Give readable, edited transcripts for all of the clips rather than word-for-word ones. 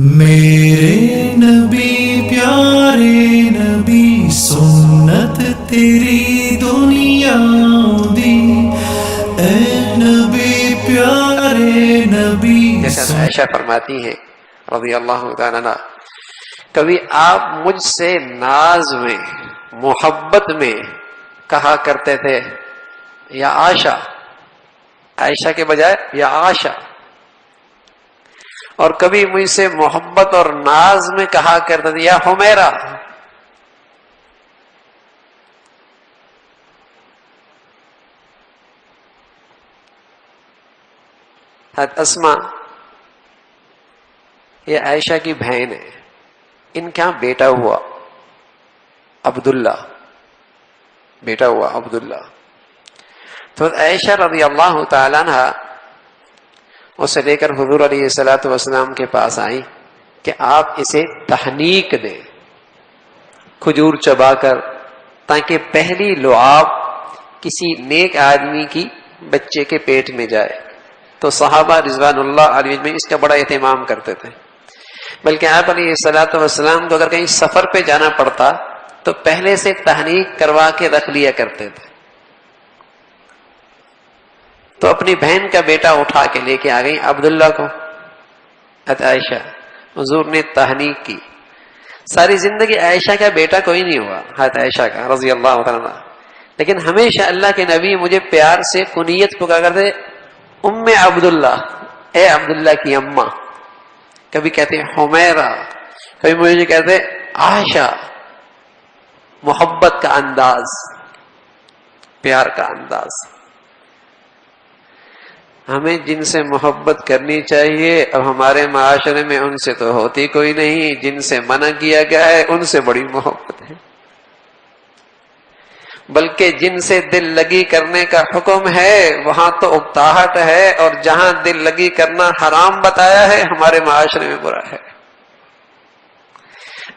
میرے نبی پیارے نبی سنت تیری دنیا دی، اے نبی پیارے نبی. جیسے عائشہ فرماتی ہیں رضی اللہ تعالیٰ عنہ، کبھی آپ مجھ سے ناز میں محبت میں کہا کرتے تھے یا عائشہ، عائشہ کے بجائے یا عائشہ، اور کبھی مجھ سے محبت اور ناز میں کہا کرتے تھے یا حمیرہ. حضرت اسماء یہ عائشہ کی بہن ہے، ان کا بیٹا ہوا عبداللہ، بیٹا ہوا عبداللہ. تو عائشہ رضی اللہ تعالیٰ عنہ اسے لے کر حضور علیہ الصلوۃ والسلام کے پاس آئی کہ آپ اسے تحنیک دیں، کھجور چبا کر، تاکہ پہلی لعاب کسی نیک آدمی کی بچے کے پیٹ میں جائے. تو صحابہ رضوان اللہ علیہ میں اس کا بڑا اہتمام کرتے تھے، بلکہ آپ علیہ الصلوۃ والسلام کو اگر کہیں سفر پہ جانا پڑتا تو پہلے سے تحنیک کروا کے رکھ لیا کرتے تھے. تو اپنی بہن کا بیٹا اٹھا کے لے کے آ گئی عبداللہ کو حضرت عائشہ. حضور نے تحنیک کی. ساری زندگی عائشہ کا بیٹا کوئی نہیں ہوا حضرت عائشہ کا رضی اللہ عنہ، لیکن ہمیشہ اللہ کے نبی مجھے پیار سے کنیت پکار کرتے ام عبداللہ، اے عبداللہ کی اماں. کبھی کہتے ہیں حمیرہ، کبھی مجھے کہتے عائشہ. محبت کا انداز، پیار کا انداز. ہمیں جن سے محبت کرنی چاہیے، اب ہمارے معاشرے میں ان سے تو ہوتی کوئی نہیں. جن سے منع کیا گیا ہے ان سے بڑی محبت ہے، بلکہ جن سے دل لگی کرنے کا حکم ہے وہاں تو اکتاہٹ ہے، اور جہاں دل لگی کرنا حرام بتایا ہے ہمارے معاشرے میں برا ہے.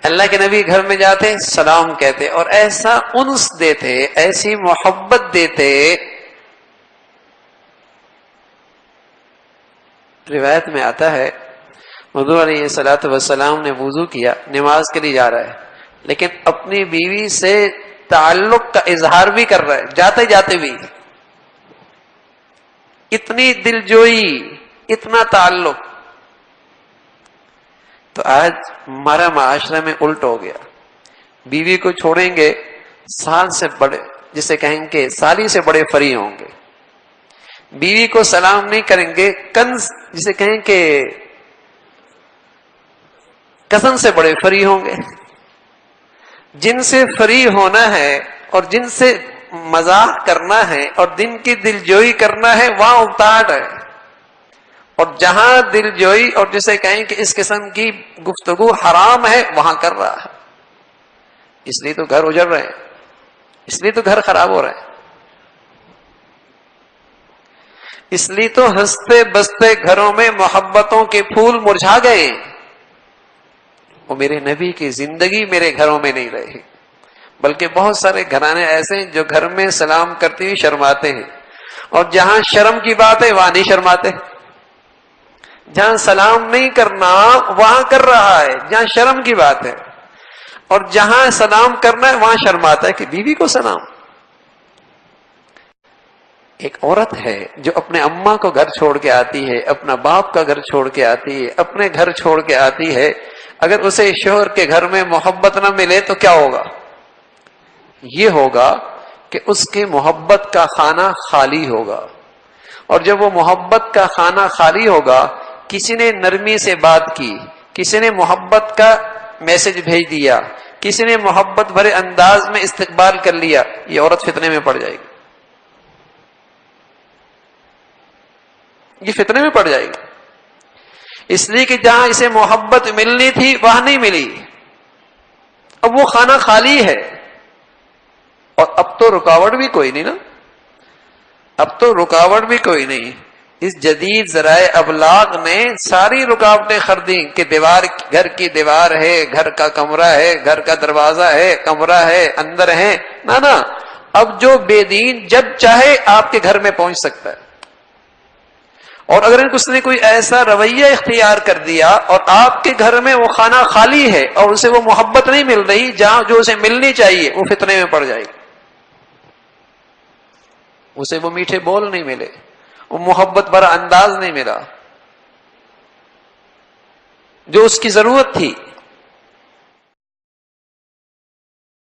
اللہ کے نبی گھر میں جاتے سلام کہتے اور ایسا انس دیتے، ایسی محبت دیتے. روایت میں آتا ہے حضور علیہ الصلوۃ والسلام نے وضو کیا، نماز کے لیے جا رہا ہے، لیکن اپنی بیوی سے تعلق کا اظہار بھی کر رہا ہے جاتے جاتے بھی. اتنی دلجوئی، اتنا تعلق. تو آج ہمارا معاشرہ میں الٹ ہو گیا. بیوی کو چھوڑیں گے سال سے بڑے، جسے کہیں گے سالی سے بڑے فری ہوں گے. بیوی کو سلام نہیں کریں گے کنز، جسے کہیں کہ کزن سے بڑے فری ہوں گے. جن سے فری ہونا ہے اور جن سے مزاح کرنا ہے اور جن کی دلجوئی کرنا ہے وہاں اکتاہٹ ہے، اور جہاں دلجوئی اور جسے کہیں کہ اس قسم کی گفتگو حرام ہے وہاں کر رہا ہے. اس لیے تو گھر اجڑ رہے ہیں، اس لیے تو گھر خراب ہو رہے ہیں، اس لیے تو ہنستے بستے گھروں میں محبتوں کے پھول مرجھا گئے. وہ میرے نبی کی زندگی میرے گھروں میں نہیں رہی. بلکہ بہت سارے گھرانے ایسے ہیں جو گھر میں سلام کرتے ہوئے شرماتے ہیں، اور جہاں شرم کی بات ہے وہاں نہیں شرماتے. جہاں سلام نہیں کرنا وہاں کر رہا ہے جہاں شرم کی بات ہے، اور جہاں سلام کرنا ہے وہاں شرماتا ہے کہ بیوی کو سلام. ایک عورت ہے جو اپنے اماں کو گھر چھوڑ کے آتی ہے، اپنا باپ کا گھر چھوڑ کے آتی ہے، اپنے گھر چھوڑ کے آتی ہے. اگر اسے شوہر کے گھر میں محبت نہ ملے تو کیا ہوگا؟ یہ ہوگا کہ اس کے محبت کا خانہ خالی ہوگا. اور جب وہ محبت کا خانہ خالی ہوگا، کسی نے نرمی سے بات کی، کسی نے محبت کا میسج بھیج دیا، کسی نے محبت بھرے انداز میں استقبال کر لیا، یہ عورت فتنے میں پڑ جائے گی. یہ فتنے میں پڑ جائے گی، اس لیے کہ جہاں اسے محبت ملنی تھی وہاں نہیں ملی. اب وہ خانہ خالی ہے، اور اب تو رکاوٹ بھی کوئی نہیں نا، اب تو رکاوٹ بھی کوئی نہیں. اس جدید ذرائع ابلاغ نے ساری رکاوٹیں خریدی کہ دیوار، گھر کی دیوار ہے، گھر کا کمرہ ہے، گھر کا دروازہ ہے، کمرہ ہے، اندر ہے. نا اب جو بے دین جب چاہے آپ کے گھر میں پہنچ سکتا ہے. اور اگر اس نے کوئی ایسا رویہ اختیار کر دیا اور آپ کے گھر میں وہ کھانا خالی ہے اور اسے وہ محبت نہیں مل رہی جہاں جو اسے ملنی چاہیے، وہ فتنے میں پڑ جائے گی. اسے وہ میٹھے بول نہیں ملے، وہ محبت بھرا انداز نہیں ملا جو اس کی ضرورت تھی.